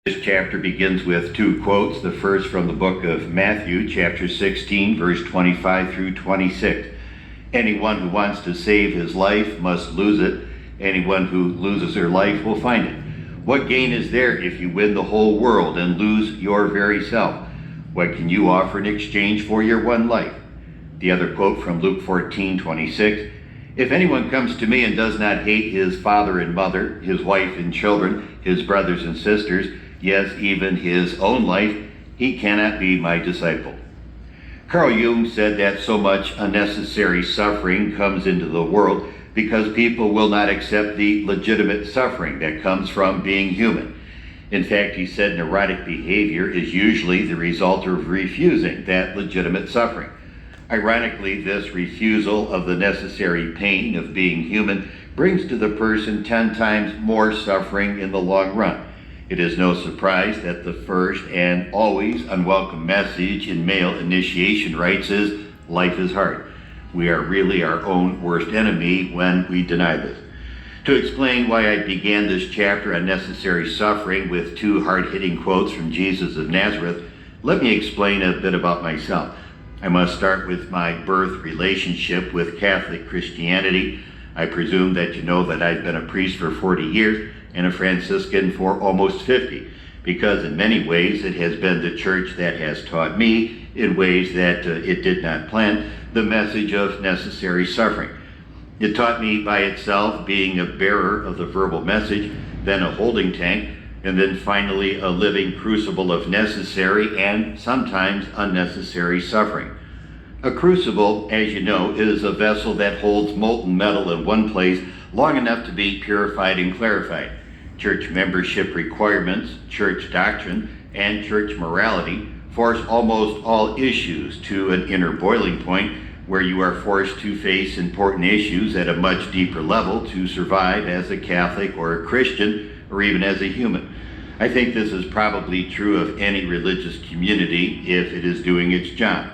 This chapter begins with two quotes. The first from the book of Matthew, chapter 16, verse 25 through 26. Anyone who wants to save his life must lose it. Anyone who loses their life will find it. What gain is there if you win the whole world and lose your very self? What can you offer in exchange for your one life? The other quote from Luke 14:26. If anyone comes to me and does not hate his father and mother, his wife and children, his brothers and sisters, yes, even his own life, he cannot be my disciple. Carl Jung said that so much unnecessary suffering comes into the world because people will not accept the legitimate suffering that comes from being human. In fact, he said neurotic behavior is usually the result of refusing that legitimate suffering. Ironically, this refusal of the necessary pain of being human brings to the person 10 times more suffering in the long run. It is no surprise that the first and always unwelcome message in male initiation rites is, life is hard. We are really our own worst enemy when we deny this. To explain why I began this chapter on necessary suffering with two hard-hitting quotes from Jesus of Nazareth, let me explain a bit about myself. I must start with my birth relationship with Catholic Christianity. I presume that you know that I've been a priest for 40 years and a Franciscan for almost 50, because in many ways it has been the church that has taught me, in ways that it did not plan, the message of necessary suffering. It taught me by itself being a bearer of the verbal message, then a holding tank, and then finally a living crucible of necessary and sometimes unnecessary suffering. A crucible, as you know, is a vessel that holds molten metal in one place long enough to be purified and clarified. Church membership requirements, church doctrine, and church morality force almost all issues to an inner boiling point where you are forced to face important issues at a much deeper level to survive as a Catholic or a Christian or even as a human. I think this is probably true of any religious community if it is doing its job.